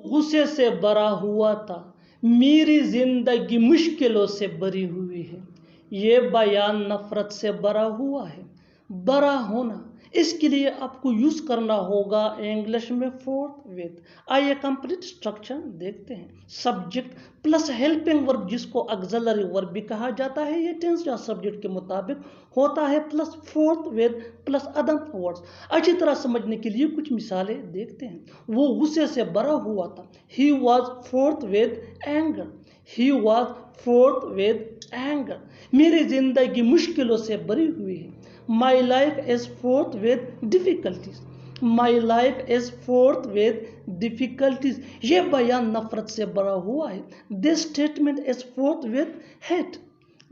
गुस्से से भरा हुआ था, मेरी जिंदगी मुश्किलों से भरी हुई है। ये बयान नफरत से भरा हुआ है। भरा होना, इसके लिए आपको यूज करना होगा इंग्लिश में फोर्थ विद। आइए कंप्लीट स्ट्रक्चर देखते हैं। सब्जेक्ट प्लस हेल्पिंग वर्ब, जिसको ऑक्सिलरी वर्ब भी कहा जाता है, ये टेंस या सब्जेक्ट के मुताबिक होता है, plus fourth with plus other words. अच्छी तरह समझने के लिए कुछ मिसालें देखते हैं। वो गुस्से से भरा हुआ था, he was fraught with anger. He was fraught with anger. मेरी जिंदगी मुश्किलों से भरी हुई है। My life is fraught with difficulties. My life is fraught with difficulties. ये बयान नफरत से भरा हुआ है। This statement is fraught with hate.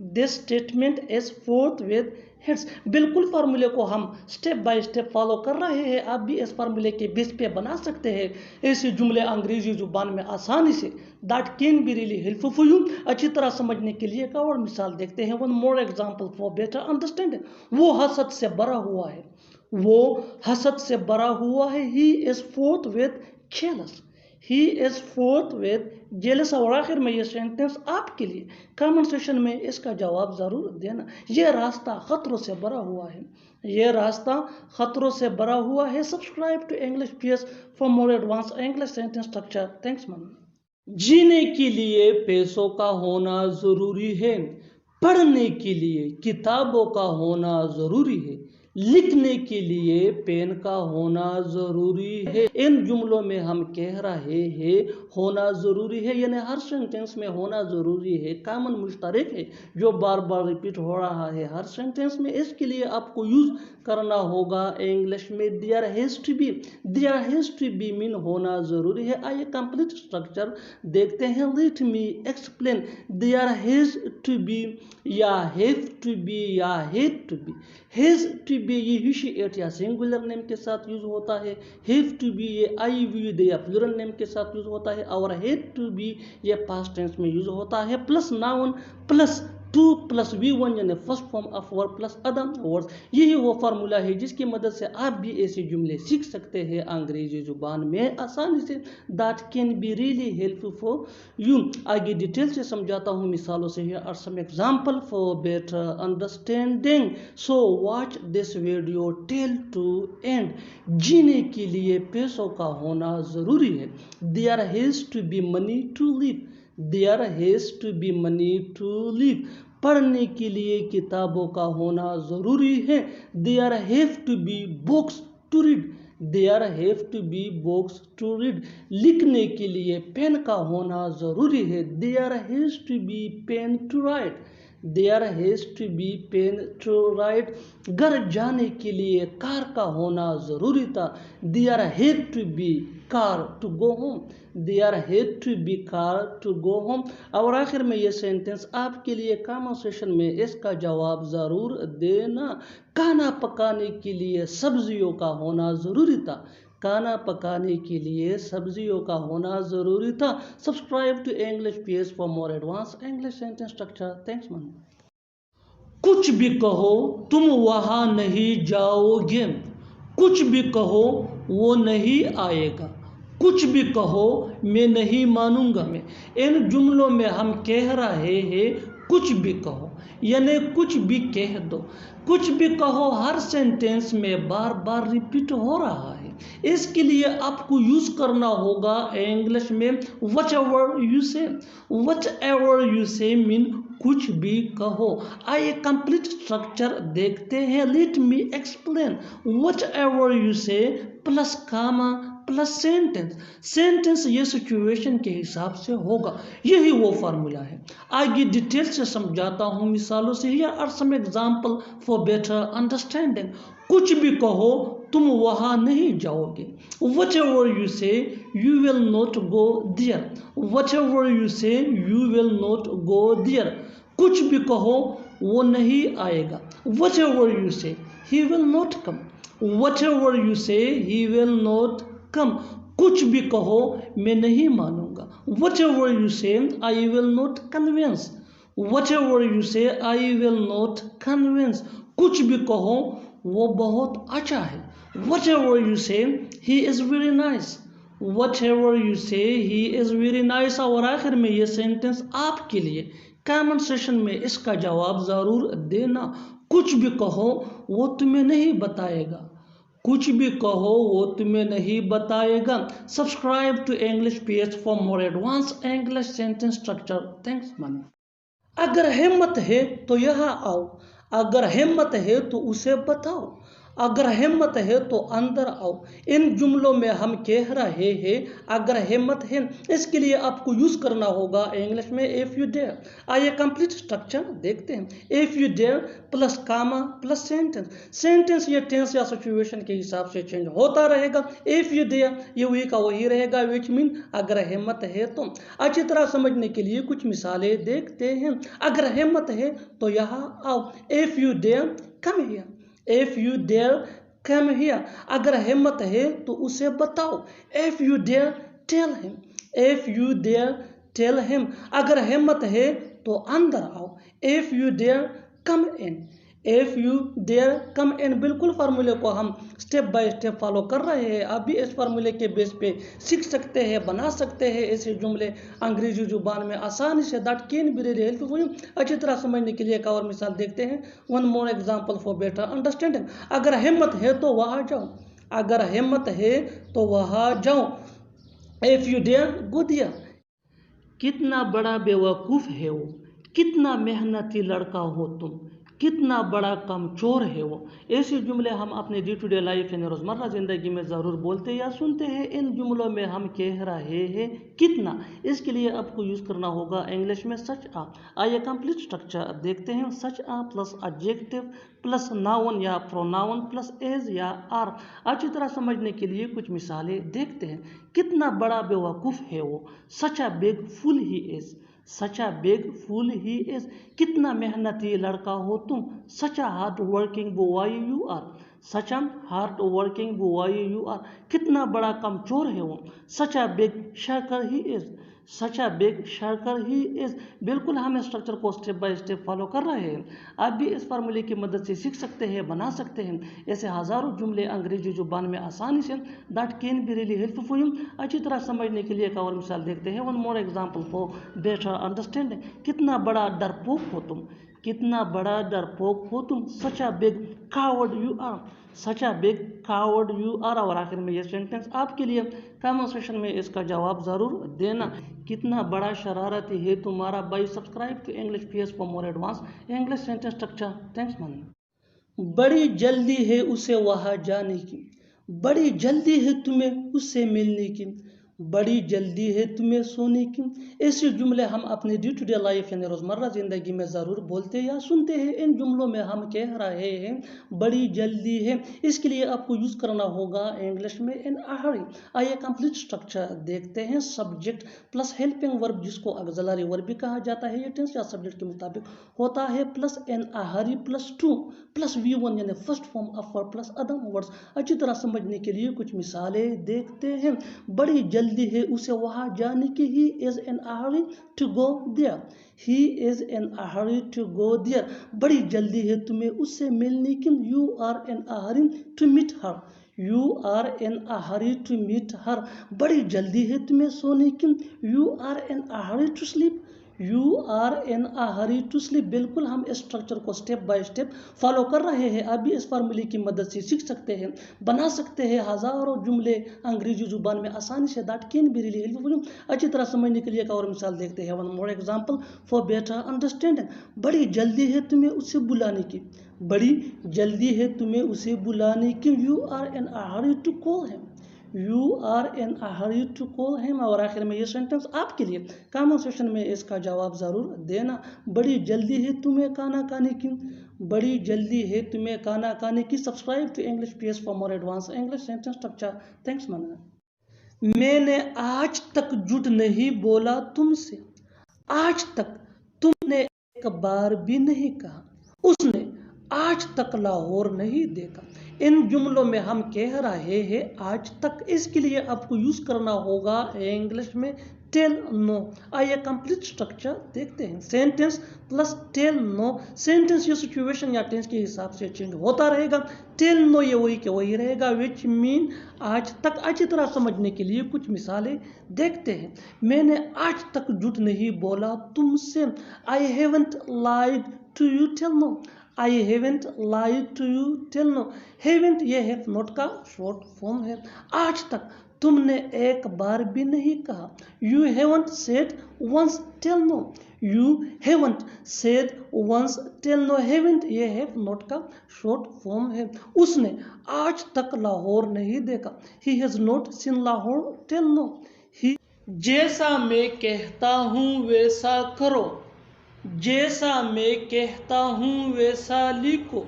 This statement is fraught with hates. बिल्कुल फार्मूले को हम स्टेप बाय स्टेप फॉलो कर रहे हैं। आप भी इस फार्मूले के बेस पे बना सकते हैं ऐसे जुमले अंग्रेजी जुबान में आसानी से। That can be really helpful for you. अच्छी तरह समझने के लिए एक और मिसाल देखते हैं। One more example for better understanding. वो हसद से भरा हुआ है। वो हसद से भरा हुआ है। He is fraught with jealous. He is fraught with jealous. और आखिर में ये सेंटेंस आपके लिए कमेंट सेक्शन में इसका जवाब जरूर देना। ये रास्ता खतरों से भरा हुआ है। ये रास्ता खतरों से भरा हुआ है। Subscribe to English PS for more advance English sentence structure. Thanks ma'am. जीने के लिए पैसों का होना जरूरी है। पढ़ने के लिए किताबों का होना जरूरी है। लिखने के लिए पेन का होना जरूरी है। इन जुमलों में हम कह रहे हैं होना जरूरी है, यानी हर सेंटेंस में होना जरूरी है, कॉमन मुश्तरक है जो बार बार रिपीट हो रहा है हर सेंटेंस में। इसके लिए आपको यूज करना होगा इंग्लिश में there has to be. There has to be mean होना जरूरी है। आइए कंप्लीट स्ट्रक्चर देखते हैं। Let me explain. There has to be या हैव टू बी या had to be. Has to be ये ह्यूशिएट या सिंगुलर नेम के साथ यूज होता है। हैव टू बी ये आई वी दे या प्लूरल नेम के साथ यूज होता है। और हैड टू बी ये पास्ट टेंस में यूज होता है। Plus noun plus two plus V1 यानी first form of verb plus other words. यही वो फार्मूला है जिसकी मदद से आप भी ऐसे जुमले सीख सकते हैं अंग्रेजी जुबान में आसानी से। That can be really helpful for you. आगे डिटेल से समझाता हूँ मिसालों से। Here are some example for better understanding. So watch this video till to end. जीने के लिए पैसों का होना जरूरी है। There has to be money to live. There has to be money to live. पढ़ने के लिए किताबों का होना जरूरी है। There have to be books to read. There have to be books to read. लिखने के लिए पेन का होना जरूरी है। There has to be pen to write. There has to be pen to write. घर जाने के लिए कार का होना जरूरी था। There had to be car to go home. There had to be car to go home. और आखिर में ये सेंटेंस आपके लिए कमेंट सेक्शन में इसका जवाब जरूर देना। खाना पकाने के लिए सब्जियों का होना जरूरी था। खाना पकाने के लिए सब्जियों का होना जरूरी था। Subscribe to English PS for more advance English sentence structure. Thanks ma'am. कुछ भी कहो तुम वहां नहीं जाओगे। कुछ भी कहो वो नहीं आएगा। कुछ भी कहो मैं नहीं मानूंगा। मैं इन जुमलों में हम कह रहे हैं कुछ भी कहो, यानी कुछ भी कह दो। कुछ भी कहो हर सेंटेंस में बार बार रिपीट हो रहा है। इसके लिए आपको यूज करना होगा इंग्लिश में वट एवर यू से। वट एवर यू से मीन कुछ भी कहो। आइए कंप्लीट स्ट्रक्चर देखते हैं। Let me explain. What ever you से plus comma plus sentence. Sentence ये सिचुएशन के हिसाब से होगा। यही वो फार्मूला है। आगे डिटेल से समझाता हूँ मिसालों से। Here are some example for better understanding. कुछ भी कहो तुम वहां नहीं जाओगे। Whatever you say, you will not go there. Whatever you say, you will not go there. कुछ भी कहो वो नहीं आएगा। Whatever you say, he will not come. Whatever you say, he will not come. कुछ भी कहो मैं नहीं मानूंगा। Whatever you say, I will not convince. Whatever you say, I will not convince. कुछ भी कहो वो बहुत अच्छा है। Whatever you say, he is very nice. Whatever you say, he is very nice। और आखिर में ये सेंटेंस आपके लिए, कमेंट सेशन में इसका जवाब ज़रूर देना। कुछ भी कहो वो तुम्हें नहीं बताएगा, कुछ भी कहो वो तुम्हें नहीं बताएगा। Subscribe to English PH for more advance English sentence structure. Thanks man. अगर हिम्मत है तो यहाँ आओ, अगर हिम्मत है तो उसे बताओ, अगर हिम्मत है तो अंदर आओ। इन जुमलों में हम कह रहे हैं अगर हिम्मत है, इसके लिए आपको यूज करना होगा इंग्लिश में इफ यू डेयर। आइए कंप्लीट स्ट्रक्चर देखते हैं। If you dare plus comma plus sentence. Sentence ये टेंस या सिचुएशन के हिसाब से चेंज होता रहेगा। इफ यू डेयर ये वही का वही रहेगा, विच मीन अगर हिम्मत है तो। अच्छी तरह समझने के लिए कुछ मिसालें देखते हैं। अगर हिम्मत है तो यहाँ आओ। If you dare come here, If you dare come here। अगर हिम्मत है तो उसे बताओ। If you dare tell him, if you dare tell him। अगर हिम्मत है तो अंदर आओ। If you dare come in, if you dare come in। बिल्कुल फार्मूले को हम स्टेप बाय स्टेप फॉलो कर रहे हैं। आप भी इस फार्मूले के बेस पे सीख सकते हैं, बना सकते हैं ऐसे जुमले अंग्रेजी जुबान में आसानी से। That can be really helpful. अच्छी तरह समझने के लिए एक और मिसाल देखते हैं। One more example for better understanding. अगर हिम्मत है तो वहाँ जाओ, अगर हिम्मत है तो वहाँ जाओ। If you dare go there. कितना बड़ा बेवकूफ़ है वो, कितना मेहनती लड़का हो तुम, कितना बड़ा कमचोर है वो। ऐसे जुमले हम अपने डे टू डे लाइफ यानी रोज़मर्रा ज़िंदगी में ज़रूर बोलते या सुनते हैं। इन जुमलों में हम कह रहे हैं कितना, इसके लिए आपको यूज़ करना होगा इंग्लिश में सच आ। आइए कंप्लीट स्ट्रक्चर देखते हैं। सच आ प्लस एडजेक्टिव प्लस नाउन या प्रोनाउन प्लस एज या आर। अच्छी तरह समझने के लिए कुछ मिसालें देखते हैं। कितना बड़ा बेवकूफ़ है वो, such a big fool he is, such a big fool he is. कितना मेहनती लड़का हो तुम, such a hard working boy you are, such a hard working boy you are. कितना बड़ा कमचोर है वो, such a big shirker he is, such a big shirker he is. बिल्कुल हम स्ट्रक्चर को स्टेप बाय स्टेप फॉलो कर रहे हैं। आप भी इस फार्मूले की मदद से सीख सकते हैं, बना सकते हैं ऐसे हज़ारों जुमले अंग्रेजी जुबान में आसानी से। That can be really helpful. अच्छी तरह समझने के लिए एक और मिसाल देखते हैं। One more example for better understanding. कितना बड़ा डरपोक हो तुम, कितना बड़ा डरपोक हो तुम, such a big coward you are, such a big coward you are. और आखिर में ये सेंटेंस आपके लिए, कमेंट सेक्शन में इसका जवाब ज़रूर देना। कितना बड़ा शरारती है तुम्हारा भाई। Subscribe to English PH for more advance English sentence structure. Thanks man. बड़ी जल्दी है उसे वहाँ जाने की, बड़ी जल्दी है तुम्हें उससे मिलने की, बड़ी जल्दी है तुम्हें सोने की। ऐसे जुमले हम अपने डे टू डे लाइफ यानी रोज़मर्रा ज़िंदगी में ज़रूर बोलते या सुनते हैं। इन जुमलों में हम कह रहे हैं बड़ी जल्दी है, इसके लिए आपको यूज़ करना होगा इंग्लिश में इन अ हरी। आइए कंप्लीट स्ट्रक्चर देखते हैं। सब्जेक्ट प्लस हेल्पिंग वर्ब, जिसको ऑक्सिलरी वर्ब भी कहा जाता है, ये टेंस या सब्जेक्ट के मुताबिक होता है, plus in a Hari plus two plus V1 यानी first form of verb plus other words. अच्छी तरह समझने के लिए कुछ मिसालें देखते हैं। बड़ी जल्दी है उसे वहाँ जाने की, he is in a hurry to go there, he is in a hurry to go there. बड़ी जल्दी है तुम्हें उससे मिलने की, you are in a hurry to meet her, you are in a hurry to meet her. बड़ी जल्दी है तुम्हें सोने की, you are in a hurry to sleep, you are in a hurry to sleep. बिल्कुल हम इस स्ट्रक्चर को स्टेप बाय स्टेप फॉलो कर रहे हैं। आप भी इस फार्मूले की मदद से सीख सकते हैं, बना सकते हैं हज़ारों जुमले अंग्रेजी जुबान में आसानी से। That can be really helpful. अच्छी तरह समझने के लिए एक और मिसाल देखते हैं। One more example for better understanding. बड़ी जल्दी है तुम्हें उसे बुलाने की, बड़ी जल्दी है तुम्हें उसे बुलाने की, you are in a hurry to call him, you are in a hurry to call him. और आखिर में ये सेंटेंस आपके लिए, कमेंट सेक्शन में इसका जवाब ज़रूर देना। बड़ी जल्दी है तुम्हें खाना खाने की, बड़ी जल्दी है तुम्हें खाना खाने की। Subscribe to English PH for more advance English sentence structure. Thanks man. मैंने आज तक झूठ नहीं बोला तुमसे, आज तक तुमने एक बार भी नहीं कहा। उसने आज तक लाहौर नहीं देखा। इन जुमलों में हम कह रहे हैं आज तक, इसके लिए आपको यूज करना होगा इंग्लिश में टेल नो। आइए कंप्लीट स्ट्रक्चर देखते हैं। Sentence plus till now. Sentence ये सिचुएशन या टेंस के हिसाब से चेंज होता रहेगा। टेल नो ये वही के वही रहेगा, विच मीन आज तक। अच्छी तरह समझने के लिए कुछ मिसालें देखते हैं। मैंने आज तक झूठ नहीं बोला तुमसे। I haven't lied to you, tell no. I haven't lied to you, tell no. Haven't ये हैव नॉट का शॉर्ट फॉर्म है। आज तक तुमने एक बार भी नहीं कहा। You haven't said once, tell no. You haven't said once, tell no. Haven't ये हैव नॉट का शॉर्ट फॉर्म है। उसने आज तक लाहौर नहीं देखा। He has not seen Lahore, tell no. ही जैसा मैं कहता हूँ वैसा करो। जैसा मैं कहता हूँ वैसा लिखो।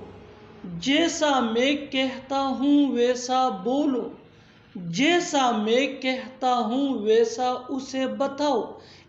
जैसा मैं कहता हूँ वैसा बोलो। जैसा मैं कहता हूँ वैसा उसे बताओ।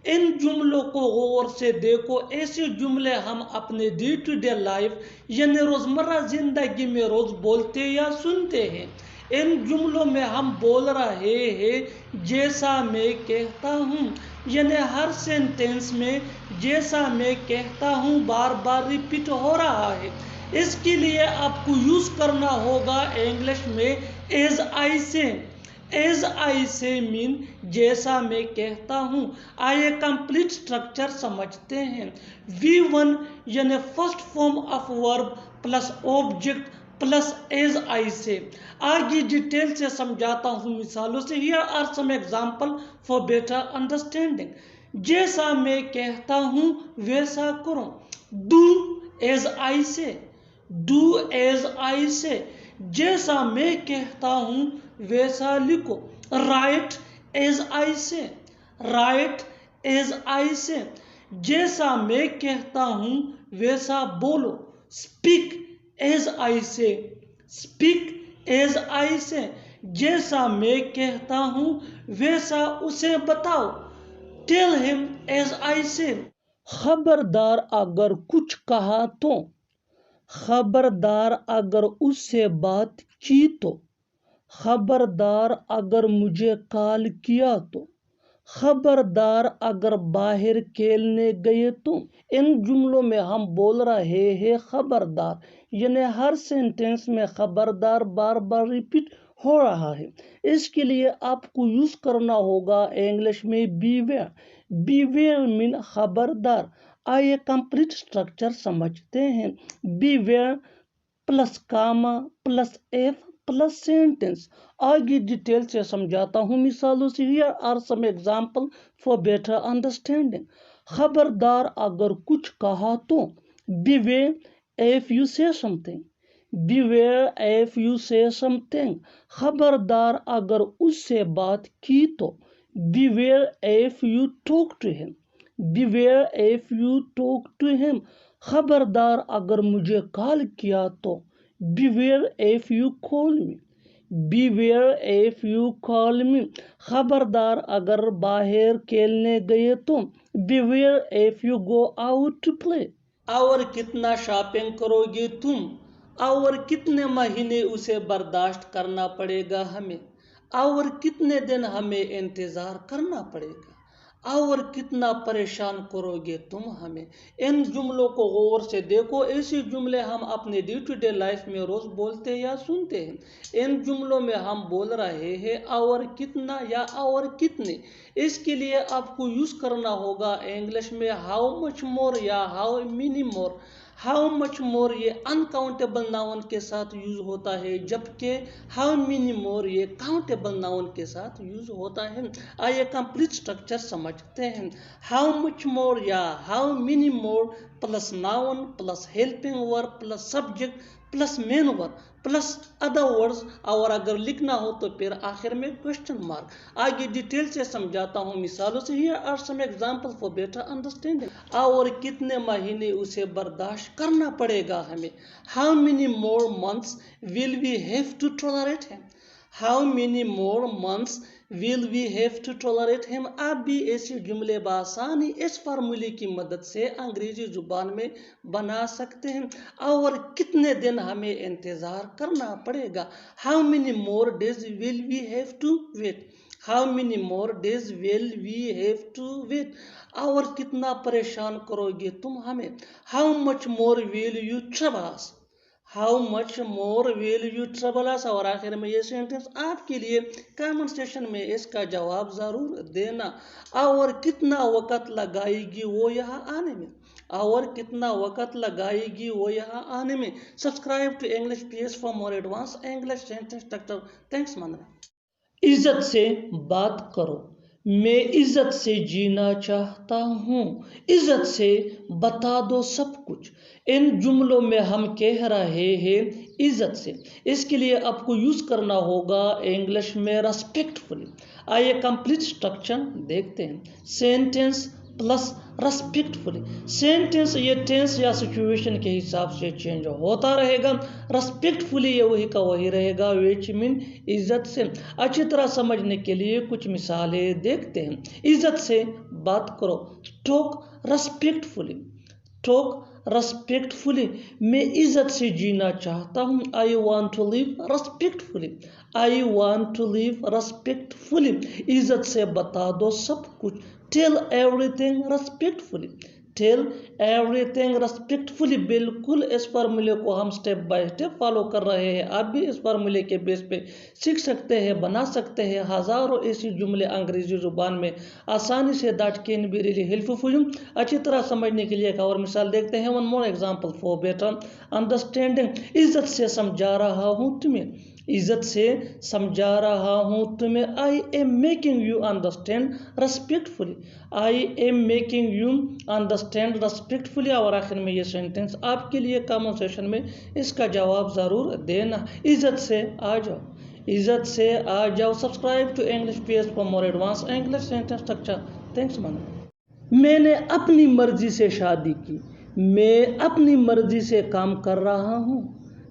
इन जुमलों को गौर से देखो। ऐसे जुमले हम अपने डे टू डे लाइफ यानी रोज़मर्रा ज़िंदगी में रोज़ बोलते या सुनते हैं। इन जुमलों में हम बोल रहे हैं जैसा मैं कहता हूँ, यानी हर सेंटेंस में जैसा मैं कहता हूँ बार बार रिपीट हो रहा है। इसके लिए आपको यूज़ करना होगा इंग्लिश में एज आई से। एज आई से मीन जैसा मैं कहता हूँ। आइए कंप्लीट स्ट्रक्चर समझते हैं। V1 यानी first form of verb plus object plus as I say. आगे डिटेल से समझाता हूँ मिसालों से। Here are some example for better understanding. जैसा मैं कहता हूँ वैसा करो। डू एज आई से। डू एज आई से। जैसा मैं कहता हूँ वैसा लिखो। राइट एज आई से। राइट एज आई से। जैसा मैं कहता हूँ वैसा बोलो। स्पीक एज आई से। स्पीक एज आई से। जैसा मैं कहता हूँ वैसा उसे बताओ। टेल हिम एज आई से। खबरदार अगर कुछ कहा तो। खबरदार अगर उससे बात की तो। खबरदार अगर मुझे कॉल किया तो। खबरदार अगर बाहर खेलने गए तो। इन जुमलों में हम बोल रहे हैं खबरदार, यानी हर सेंटेंस में खबरदार बार बार रिपीट हो रहा है। इसके लिए आपको यूज करना होगा इंग्लिश में बीवेयर। बीवेयर मीन खबरदार। आइए कंप्लीट स्ट्रक्चर समझते हैं। Beware plus comma plus if plus sentence. आगे डिटेल से समझाता हूँ मिसालों से। Here are some example for better understanding. खबरदार अगर कुछ कहा तो। Beware if you say something. Beware if you say something. खबरदार अगर उससे बात की तो। Beware if you talk to him. Beware if you talk to him. खबरदार अगर मुझे कॉल किया तो। Beware if you call me. Beware if you call me. खबरदार अगर बाहर खेलने गए तो। Beware if you go out to play. और कितना शॉपिंग करोगे तुम। और कितने महीने उसे बर्दाश्त करना पड़ेगा हमें। और कितने दिन हमें इंतज़ार करना पड़ेगा। और कितना परेशान करोगे तुम हमें। इन जुमलों को गौर से देखो। ऐसे जुमले हम अपने डे टू डे लाइफ में रोज़ बोलते या सुनते हैं। इन जुमलों में हम बोल रहे हैं और कितना या और कितने। इसके लिए आपको यूज़ करना होगा इंग्लिश में हाउ मच मोर या how many more. How much मोर ये अनकाउंटेबल नाउन के साथ यूज होता है, जबकि हाउ मेनी मोर ये काउंटेबल नाउन के साथ यूज होता है। आइए कंप्लीट स्ट्रक्चर समझते हैं। हाउ मच मोर या how many more plus noun plus helping verb plus subject plus main verb plus other words, और अगर लिखना हो तो फिर आखिर में क्वेश्चन मार्क। आगे डिटेल से समझाता हूँ मिसालों से। Here are some example for better understanding. और कितने महीने उसे बर्दाश्त करना पड़ेगा हमें। How many more months will we have to tolerate him. How many more months will we have to tolerate him. आप भी ऐसे जुमले बासानी इस फार्मूले की मदद से अंग्रेजी जुबान में बना सकते हैं। और कितने दिन हमें इंतज़ार करना पड़ेगा? How many more days will we have to wait? How many more days will we have to wait? और कितना परेशान करोगे तुम हमें? How much more will you trouble us? How much more will you trouble us? और आखिर में ये सेंटेंस आपके लिए कमेंट सेक्शन में इसका जवाब ज़रूर देना। और कितना वक़्त लगाएगी वो यहाँ आने में? और कितना वक़्त लगाएगी वो यहाँ आने में? Subscribe to English PS for more advance English sentence structure. Thanks मानना। इज्जत से बात करो। मैं इज्जत से जीना चाहता हूँ। इज्जत से बता दो सब कुछ। इन जुमलों में हम कह रहे हैं इज्जत से। इसके लिए आपको यूज़ करना होगा इंग्लिश में रेस्पेक्टफुली। आइए कंप्लीट स्ट्रक्चर देखते हैं। Sentence plus respectfully. सेंटेंस ये टेंस या सिचुएशन के हिसाब से चेंज होता रहेगा। रेस्पेक्टफुली ये वही का वही रहेगा, विच मीन इज्जत से। अच्छी तरह समझने के लिए कुछ मिसालें देखते हैं। इज्जत से बात करो। Talk respectfully. Talk respectfully. मैं इज्जत से जीना चाहता हूँ। I want to live respectfully. I want to live respectfully. इज्जत से बता दो सब कुछ। Tell everything respectfully. Tell everything respectfully. बिल्कुल इस फार्मूले को हम स्टेप बाय स्टेप फॉलो कर रहे हैं। आप भी इस फार्मूले के बेस पे सीख सकते हैं, बना सकते हैं हज़ारों ऐसी जुमले अंग्रेजी जुबान में आसानी से। That can be really helpful for you. अच्छी तरह समझने के लिए एक और मिसाल देखते हैं। One more example for better understanding. इज्जत से समझा रहा हूँ तुम्हें। इज्जत से समझा रहा हूँ तुम्हें। I am making you understand respectfully. I am making you understand respectfully. और आखिर में ये सेंटेंस आपके लिए कमेंट सेक्शन में इसका जवाब ज़रूर देना। इज्जत से आ जाओ। इज्जत से आ जाओ। Subscribe to English PS for more advance English sentence structure. Thanks मानो। मैंने अपनी मर्जी से शादी की। मैं अपनी मर्जी से काम कर रहा हूँ।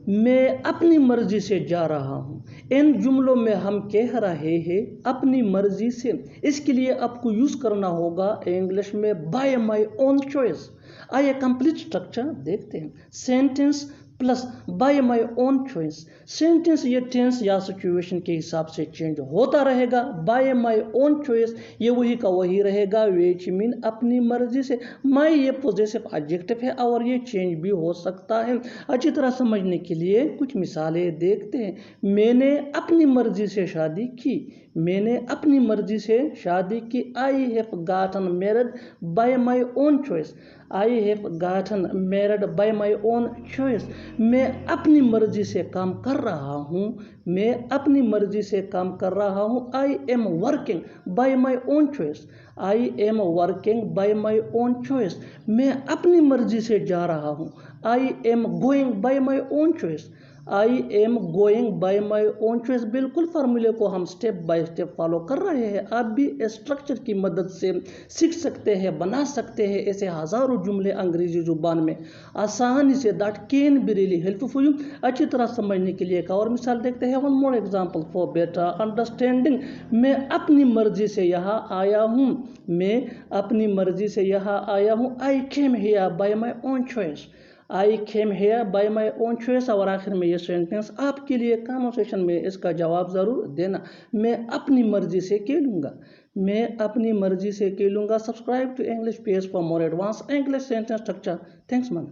मैं अपनी मर्जी से जा रहा हूँ। इन जुमलों में हम कह रहे हैं अपनी मर्जी से। इसके लिए आपको यूज़ करना होगा इंग्लिश में बाय माई ओन चॉइस। आइए कंप्लीट स्ट्रक्चर देखते हैं। Sentence plus by my own choice. Sentence ये टेंस या सिचुएशन के हिसाब से चेंज होता रहेगा। बाय माई ओन चॉइस ये वही का वही रहेगा, विच मीन अपनी मर्जी से। माई ये पॉजेसिव एडजेक्टिव है और ये चेंज भी हो सकता है। अच्छी तरह समझने के लिए कुछ मिसालें देखते हैं। मैंने अपनी मर्जी से शादी की। मैंने अपनी मर्जी से शादी की। I have gotten married bye my own choice. I have gotten married bye my own choice. मैं अपनी मर्जी से काम कर रहा हूँ। मैं अपनी मर्जी से काम कर रहा हूँ। I am working bye my own choice. I am working bye my own choice. मैं अपनी मर्जी से जा रहा हूँ। I am going by my own choice. I am going by my own choice. बिल्कुल फार्मूले को हम स्टेप बाय स्टेप फॉलो कर रहे हैं। आप भी स्ट्रक्चर की मदद से सीख सकते हैं, बना सकते हैं ऐसे हज़ारों जुमले अंग्रेजी जुबान में आसानी से। That can be really helpful for you. अच्छी तरह समझने के लिए एक और मिसाल देखते हैं। One more example for better understanding. मैं अपनी मर्जी से यहाँ आया हूँ। मैं अपनी मर्जी से यहाँ आया हूँ। I came here by my own choice. I came here by my own choice. और आखिर में ये सेंटेंस आपके लिए कमेंट सेक्शन में इसका जवाब ज़रूर देना। मैं अपनी मर्जी से खेलूँगा। मैं अपनी मर्जी से खेलूँगा। Subscribe to English PS for more advance English sentence structure. Thanks man.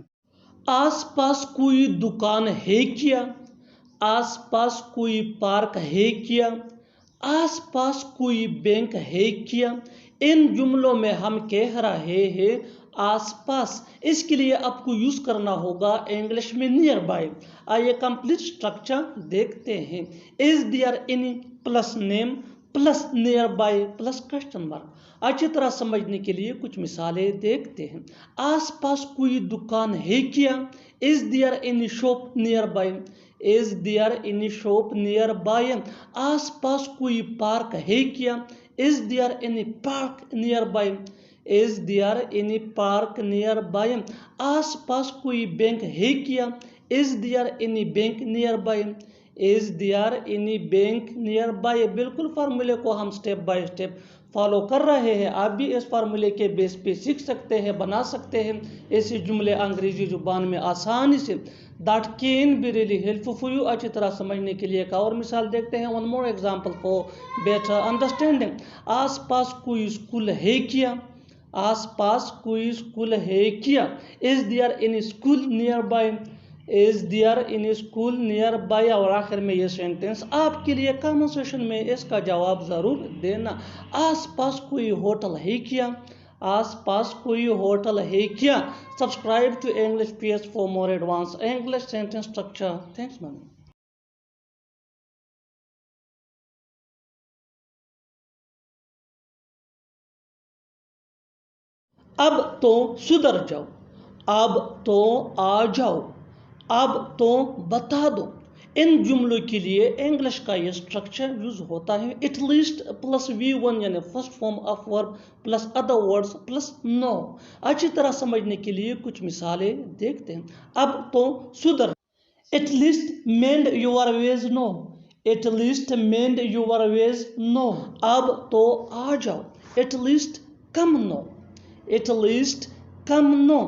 आस पास कोई दुकान है क्या? आस पास कोई पार्क है क्या? आस पास कोई बैंक है क्या? इन जुमलों में हम कह रहे हैं आसपास। इसके लिए आपको यूज़ करना होगा इंग्लिश में नियर बाय। आइए कंप्लीट स्ट्रक्चर देखते हैं। Is there any plus name plus nearby plus question mark. अच्छी तरह समझने के लिए कुछ मिसालें देखते हैं। आसपास कोई दुकान है क्या? Is there any shop nearby? Is there any shop nearby? आसपास कोई पार्क है क्या? Is there any park nearby? Is there any park nearby? आस पास कोई बैंक है क्या? Is there any bank nearby? Is there any bank nearby. बिल्कुल फार्मूले को हम स्टेप बाय स्टेप फॉलो कर रहे हैं। आप भी इस फार्मूले के बेस पे सीख सकते हैं, बना सकते हैं ऐसे जुमले अंग्रेजी जुबान में आसानी से। That can be really helpful for you. अच्छी तरह समझने के लिए एक और मिसाल देखते हैं। One more example for better understanding. आस पास कोई स्कूल है क्या? आस पास कोई स्कूल है क्या? Is there any school nearby? Is there in school nearby. और आखिर में ये सेंटेंस आपके लिए कॉन्वर्सेशन में इसका जवाब जरूर देना। आस पास कोई होटल है क्या? आस पास कोई होटल है क्या? Subscribe to English PS for more advance English sentence structure. Thanks ma'am. अब तो सुधर जाओ, अब तो आ जाओ, अब तो बता दो। इन जुमलों के लिए इंग्लिश का ये स्ट्रक्चर यूज होता है। एटलीस्ट प्लस V1 यानी first form of verb plus other words plus now. अच्छी तरह समझने के लिए कुछ मिसालें देखते हैं। अब तो सुधर। At least mend your ways now. At least mend your ways now. अब तो आ जाओ। At least come now. At least come now.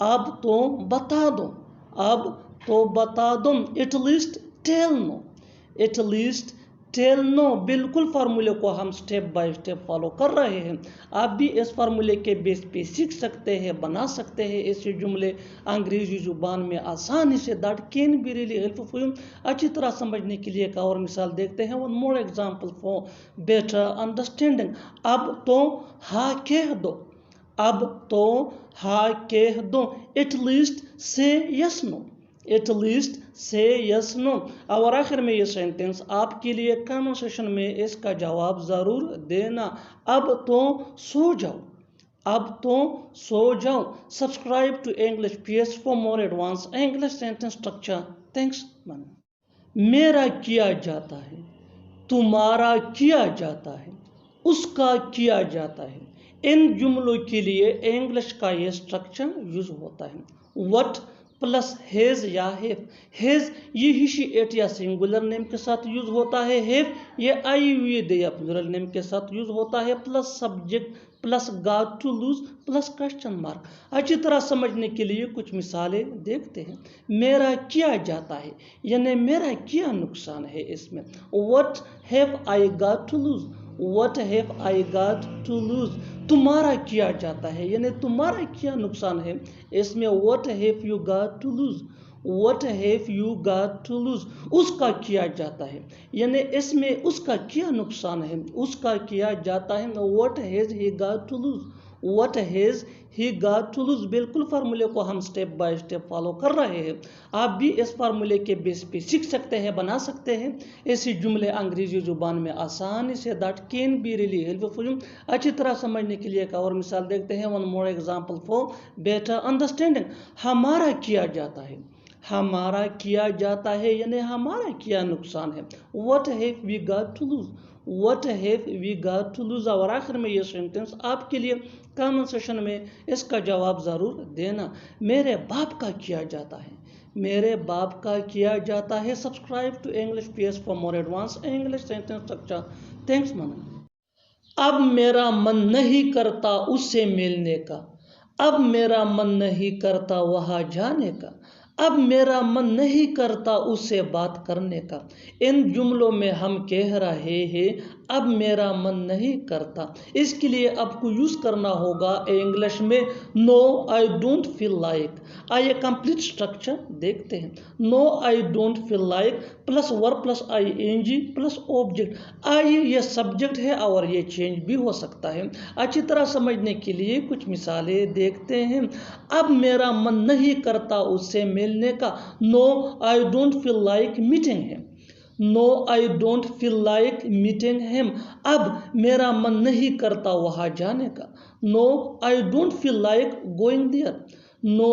अब तो बता दो। अब तो बता दो। At least tell now. At least tell now. बिल्कुल फार्मूले को हम स्टेप बाय स्टेप फॉलो कर रहे हैं। आप भी इस फार्मूले के बेस पे सीख सकते हैं, बना सकते हैं ऐसे जुमले अंग्रेजी जुबान में आसानी से। That can be really helpful for you. अच्छी तरह समझने के लिए एक और मिसाल देखते हैं। One more example for better understanding. अब तो हाँ कह दो। अब तो हाँ कह दो। एटलीस्ट से यस नो। एटलीस्ट से यस नो। और आखिर में ये सेंटेंस आपके लिए कॉन्वर्सेशन में इसका जवाब जरूर देना। अब तो सो जाओ। अब तो सो जाओ। Subscribe to English PS for more advance English sentence structure. Thanks ma'am. मेरा किया जाता है, तुम्हारा किया जाता है, उसका किया जाता है। इन जुमलों के लिए इंग्लिश का ये स्ट्रक्चर यूज होता है। व्हाट प्लस हैज या हैव। हैज ये ही शी एट या सिंगुलर नेम के साथ यूज होता है। हैव ये आई हुई दे या प्लूरल नेम के साथ यूज होता है। Plus subject plus got to lose plus question mark. अच्छी तरह समझने के लिए कुछ मिसालें देखते हैं। मेरा किया जाता है यानी मेरा क्या नुकसान है इसमें। What have I got to lose. What have I got to lose. तुम्हारा किया जाता है यानी तुम्हारा क्या नुकसान है इसमें। What have you got to lose. What have you got to lose. उसका किया जाता है यानी इसमें उसका क्या नुकसान है, उसका किया जाता है। What has he got to lose. What has he got to lose. बिल्कुल फार्मूले को हम स्टेप बाय स्टेप फॉलो कर रहे हैं। आप भी इस फार्मूले के बेस पे सीख सकते हैं, बना सकते हैं ऐसे जुमले अंग्रेजी जुबान में आसानी से। That can be really helpful for you. अच्छी तरह समझने के लिए एक और मिसाल देखते हैं। One more example for better understanding. हमारा किया जाता है। हमारा किया जाता है यानी हमारा क्या नुकसान है। What have we got to lose. What have we got to lose. और आखिर में ये सेंटेंस आपके लिए कमेंट सेक्शन में इसका जवाब जरूर देना। मेरे बाप का किया जाता है। मेरे बाप का किया जाता है। Subscribe to English PS for more advance English sentence structure. Thanks ma'am. अब मेरा मन नहीं करता उससे मिलने का। अब मेरा मन नहीं करता वहां जाने का। अब मेरा मन नहीं करता उससे बात करने का। इन जुमलों में हम कह रहे हैं अब मेरा मन नहीं करता। इसके लिए आपको यूज करना होगा इंग्लिश में no I don't feel like. आइए कंप्लीट स्ट्रक्चर देखते हैं। No I don't feel like plus verb plus ING plus object. I ये सब्जेक्ट है और ये चेंज भी हो सकता है। अच्छी तरह समझने के लिए कुछ मिसालें देखते हैं। अब मेरा मन नहीं करता उससे मिलने का। No I don't feel like meeting him. No I don't feel like meeting him. अब मेरा मन नहीं करता वहां जाने का। No I don't feel like going there. No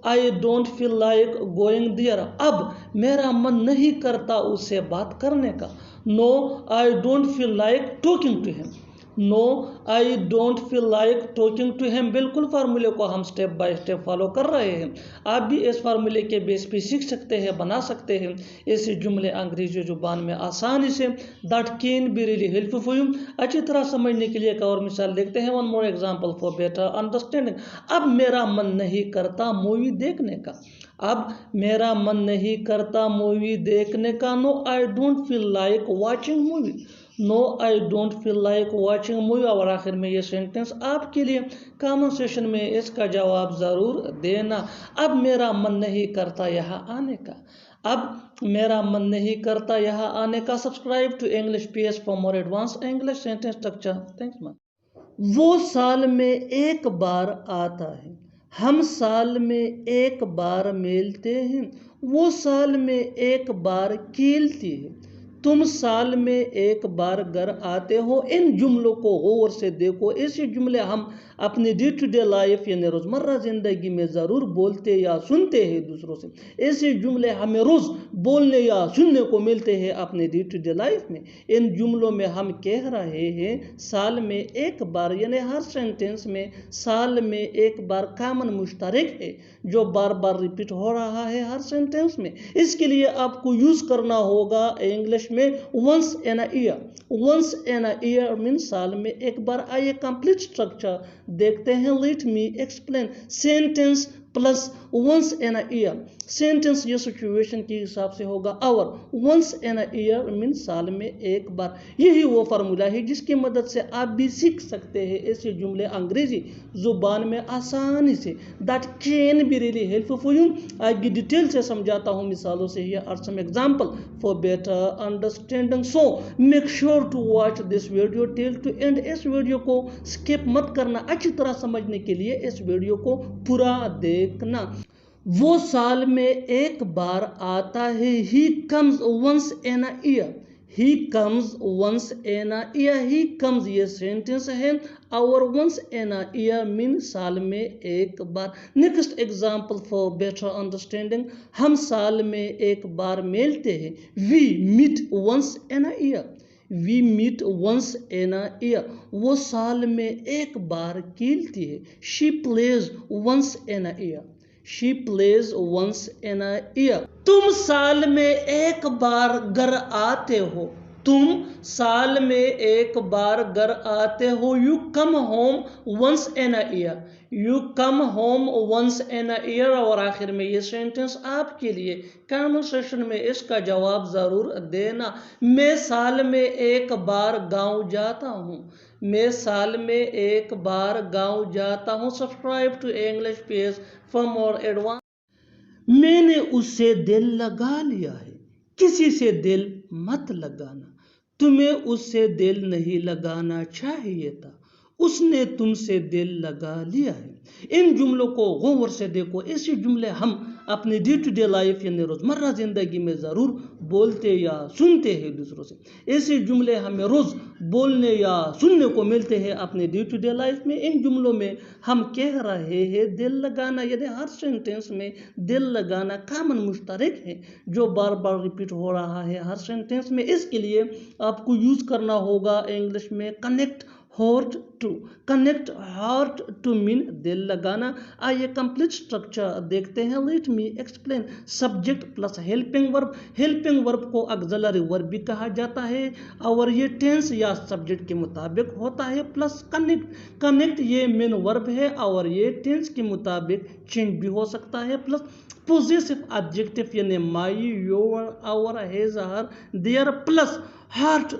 I don't feel like going there. अब मेरा मन नहीं करता उससे बात करने का। No I don't feel like talking to him. No I don't feel like talking to him. बिल्कुल फार्मूले को हम स्टेप बाय स्टेप फॉलो कर रहे हैं। आप भी इस फार्मूले के बेस पे सीख सकते हैं, बना सकते हैं ऐसे जुमले अंग्रेजी जुबान में आसानी से। That can be really helpful for you. अच्छी तरह समझने के लिए एक और मिसाल देखते हैं। One more example for better understanding. अब मेरा मन नहीं करता मूवी देखने का। अब मेरा मन नहीं करता मूवी देखने का। No I don't feel like watching movie. No I don't feel like watching movie. और आखिर में ये सेंटेंस आपके लिए कमेंट सेशन में इसका जवाब ज़रूर देना। अब मेरा मन नहीं करता यहाँ आने का। अब मेरा मन नहीं करता यहाँ आने का। Subscribe to English PS for more advance English sentence structure. Thanks ma'am. वो साल में एक बार आता है। हम साल में एक बार मिलते हैं। वो साल में एक बार खेलती है। तुम साल में एक बार घर आते हो। इन जुमलों को गौर से देखो। ऐसे जुमले हम अपनी डे टू डे लाइफ यानी रोज़मर्रा ज़िंदगी में ज़रूर बोलते या सुनते हैं दूसरों से। ऐसे जुमले हमें रोज़ बोलने या सुनने को मिलते हैं अपने डे टू डे लाइफ में। इन जुमलों में हम कह रहे हैं साल में एक बार, यानी हर सेंटेंस में साल में एक बार कॉमन मुश्तरक है जो बार बार रिपीट हो रहा है हर सेंटेंस में। इसके लिए आपको यूज़ करना होगा इंग्लिश में once in a year. Once in a year mean साल में एक बार। आइए कंप्लीट स्ट्रक्चर देखते हैं। Let me explain. Sentence plus once in a year. Sentence ये सिचुएशन के हिसाब से होगा। और once in a year mean साल में एक बार। यही वो फार्मूला है जिसकी मदद से आप भी सीख सकते हैं ऐसे जुमले अंग्रेजी जुबान में आसानी से। That can be really helpful for you. आगे डिटेल से समझाता हूँ मिसालों से। Here are some example for better understanding. So make sure to watch this video till to end. इस वीडियो को स्किप मत करना। अच्छी तरह समझने के लिए इस वीडियो को पूरा देखना। वो साल में एक बार आता है। He comes once in a year. He comes once in a year. He comes ये सेंटेंस है और once in a year mean साल में एक बार। Next example for better understanding. हम साल में एक बार मिलते हैं। We meet once in a year. We meet once in a year. वो साल में एक बार खेलती है। She plays once in a year. She plays once in a year. तुम साल में एक बार घर आते हो। तुम साल में एक बार घर आते हो। You come home once in a year. You come home once in a year. और आखिर में ये सेंटेंस आपके लिए कमेंट सेक्शन में इसका जवाब ज़रूर देना। मैं साल में एक बार गांव जाता हूँ। मैं साल में एक बार गांव जाता हूँ। Subscribe to English page for more advance. मैंने उससे दिल लगा लिया है। किसी से दिल मत लगाना। तुम्हें उससे दिल नहीं लगाना चाहिए था। उसने तुमसे दिल लगा लिया है। इन जुमलों को गौर से देखो। ऐसे जुमले हम अपने डे टू डे लाइफ यानी रोज़मर्रा ज़िंदगी में ज़रूर बोलते या सुनते हैं दूसरों से। ऐसे जुमले हमें रोज़ बोलने या सुनने को मिलते हैं अपने डे टू डे लाइफ में। इन जुमलों में हम कह रहे हैं दिल लगाना, यानी हर सेंटेंस में दिल लगाना कॉमन मुश्तरक है जो बार बार रिपीट हो रहा है हर सेंटेंस में। इसके लिए आपको यूज़ करना होगा इंग्लिश में connect heart to. Connect heart to mean दिल लगाना। आइए कंप्लीट स्ट्रक्चर देखते हैं। Let me explain. Subject plus helping verb. Helping verb को ऑक्सिलरी वर्ब भी कहा जाता है और ये टेंस या सब्जेक्ट के मुताबिक होता है। Plus connect. कनेक्ट ये मेन वर्ब है और ये टेंस के मुताबिक चेंज भी हो सकता है। प्लस पोजेसिव एडजेक्टिव यानी my, your, our, his, her, their. Plus heart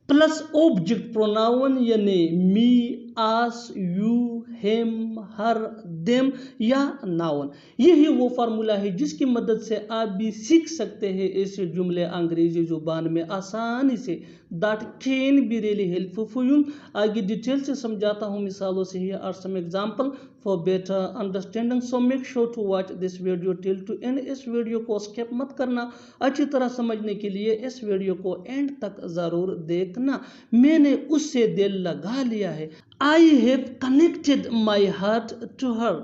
plus object pronoun यानी me, us, you, him, her, them या नाउन। यही वो फार्मूला है जिसकी मदद से आप भी सीख सकते हैं ऐसे जुमले अंग्रेजी जुबान में आसानी से। That can be really helpful for you. आगे डिटेल से समझाता हूँ मिसालों से। Here are some example for better understanding. So make sure to watch this video till to end. इस वीडियो को स्किप मत करना। अच्छी तरह समझने के लिए इस वीडियो को एंड तक ज़रूर देखना। मैंने उससे दिल लगा लिया है। I have connected my heart to her.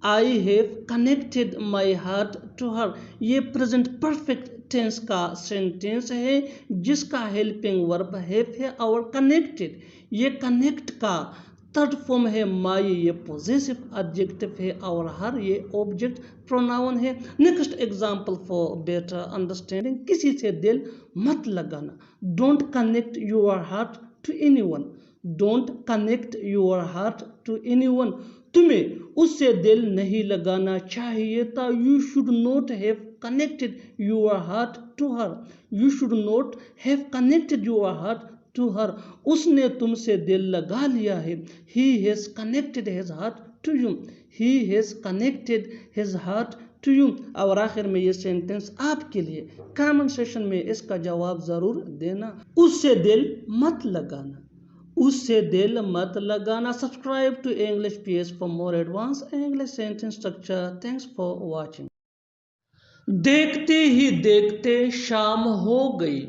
I have connected my heart to her. ये प्रेजेंट परफेक्ट टेंस का सेंटेंस है जिसका हेल्पिंग वर्ब हैव है और कनेक्टेड, ये कनेक्ट का थर्ड फॉर्म है माई, ये पॉजेसिव एडजेक्टिव है और हर ये ऑब्जेक्ट प्रोनाउन है। Next example for better understanding, किसी से दिल मत लगाना। Don't connect your heart to anyone, don't connect your heart to anyone, तुम्हें उससे दिल नहीं लगाना चाहिए था। You should not have connected your heart to her, you should not have connected your heart to her, उसने तुमसे दिल लगा लिया है। He has connected his heart to you, he has connected his heart to you। और आखिर में ये सेंटेंस आपके लिए, कमेंट सेशन में इसका जवाब जरूर देना। उससे दिल मत लगाना, उससे दिल मत लगाना। Subscribe to English PS for more advance English sentence structure. Thanks for watching. देखते ही देखते शाम हो गई,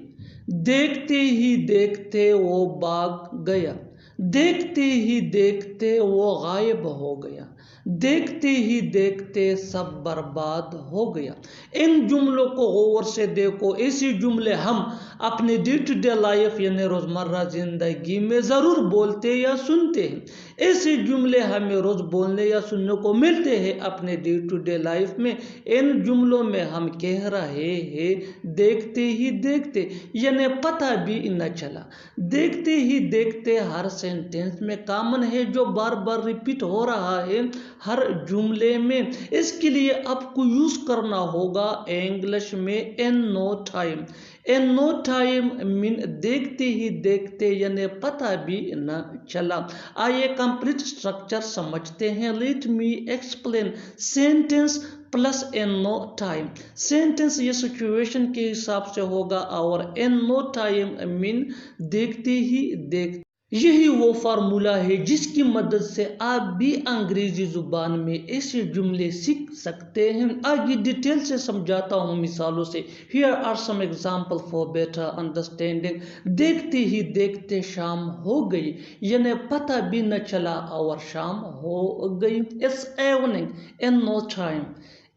देखते ही देखते वो भाग गया, देखते ही देखते वो गायब हो गया, देखते ही देखते सब बर्बाद हो गया। इन जुमलों को गौर से देखो, ऐसे जुमले हम अपने डे टू डे लाइफ यानी रोज़मर्रा ज़िंदगी में ज़रूर बोलते या सुनते हैं। ऐसे जुमले हमें रोज़ बोलने या सुनने को मिलते हैं अपने डे टू डे लाइफ में। इन जुमलों में हम कह रहे हैं देखते ही देखते, यानी पता भी न चला। देखते ही देखते हर सेंटेंस में कॉमन है जो बार बार रिपीट हो रहा है हर जुमले में। इसके लिए आपको यूज करना होगा इंग्लिश में in no time. In no time mean देखते ही देखते यानी पता भी न चला। आइए कंप्लीट स्ट्रक्चर समझते हैं। Let me explain sentence plus in no time. Sentence ये सिचुएशन के हिसाब से होगा और इन नो टाइम मीन देखते ही देखते। यही वो फार्मूला है जिसकी मदद से आप भी अंग्रेजी जुबान में ऐसे जुमले सीख सकते हैं। आगे डिटेल से समझाता हूँ मिसालों से। Here are some example for better understanding. देखते ही देखते शाम हो गई, यानी पता भी न चला और शाम हो गई। It's evening in no time,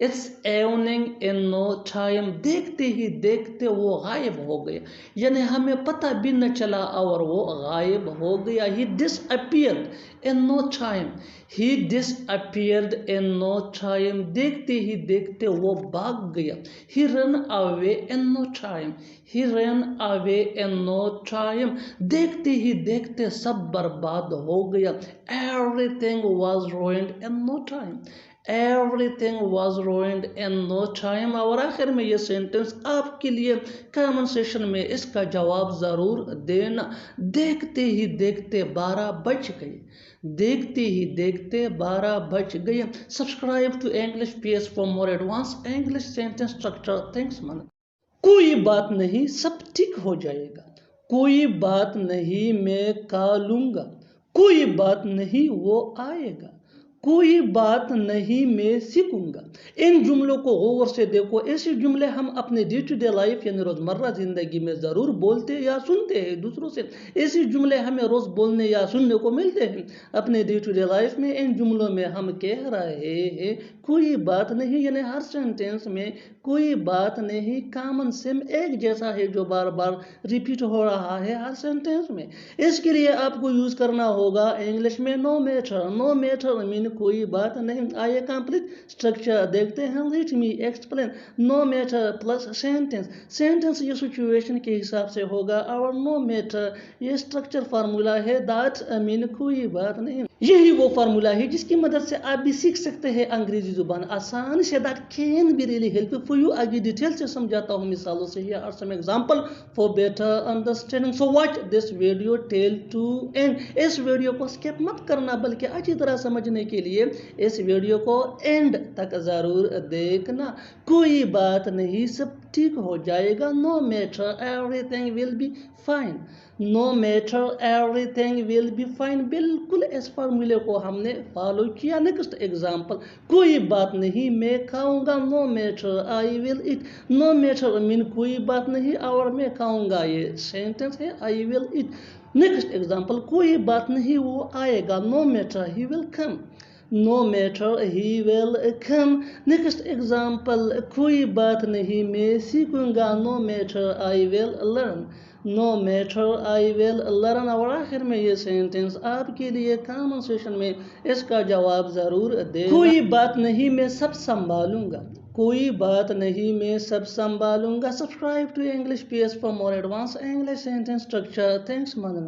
it's evening in no time. देखते ही देखते वो गायब हो गया, यानी हमें पता भी न चला और वो गायब हो गया। He disappeared in no time, he disappeared in no time. देखते ही देखते वो भाग गया। He run away in no time, he run away in no time. देखते ही देखते सब बर्बाद हो गया। Everything was ruined in no time, everything was ruined in no time। और आखिर में ये सेंटेंस आपके लिए कमेंट सेशन में इसका जवाब ज़रूर देना। देखते ही देखते 12 बज गए, देखते ही देखते 12 बज गए। Subscribe to English PS for more advance English sentence structure. Thanks man. कोई बात नहीं, सब ठीक हो जाएगा। कोई बात नहीं, मैं खा लूँगा। कोई बात नहीं, वो आएगा। कोई बात नहीं, मैं सीखूंगा। इन जुमलों को गौर से देखो। ऐसे जुमले हम अपने डे टू डे लाइफ यानी रोज़मर्रा ज़िंदगी में ज़रूर बोलते या सुनते हैं दूसरों से। ऐसे जुमले हमें रोज़ बोलने या सुनने को मिलते हैं अपने डे टू डे लाइफ में। इन जुमलों में हम कह रहे हैं कोई बात नहीं, यानी हर सेंटेंस में कोई बात नहीं कॉमन सेम एक जैसा है जो बार बार रिपीट हो रहा है हर सेंटेंस में। इसके लिए आपको यूज़ करना होगा इंग्लिश में no matter. No matter mean कोई बात नहीं। आइए कंप्लीट स्ट्रक्चर देखते हैं। Let me explain. No matter plus sentence. Sentence ये सिचुएशन के हिसाब से होगा और नो मैटर ये स्ट्रक्चर फार्मूला है। दैट मीन कोई बात नहीं। यही वो फार्मूला है जिसकी मदद से आप भी सीख सकते हैं अंग्रेजी जुबान आसानी से। That can be really helpful for you. आगे डिटेल से समझाता हूँ मिसालों से। Here are some example for better understanding. So watch this video till to end. इस वीडियो को स्किप मत करना बल्कि अच्छी तरह समझने के लिए इस वीडियो को एंड तक जरूर देखना। कोई बात नहीं, सब ठीक हो जाएगा। No matter everything will be fine, no matter everything will be fine. बिल्कुल इस फार्मूले को हमने फॉलो किया। Next example. कोई बात नहीं, मैं खाऊंगा। No matter I will eat. No matter mean कोई बात नहीं और मैं खाऊंगा, ये सेंटेंस है I will eat. Next example. कोई बात नहीं, वो आएगा। No matter he will come. no matter he will come. Next example, कोई बात नहीं मैं सीखूंगा, no matter I will learn. No matter I will learn. और आखिर में ये सेंटेंस आपके लिए कॉमन सेशन में इसका जवाब ज़रूर दे। कोई बात नहीं मैं सब संभालूंगा, कोई बात नहीं मैं सब संभालूंगा। Subscribe to English PS for more advanced English sentence structure. Thanks, Madana.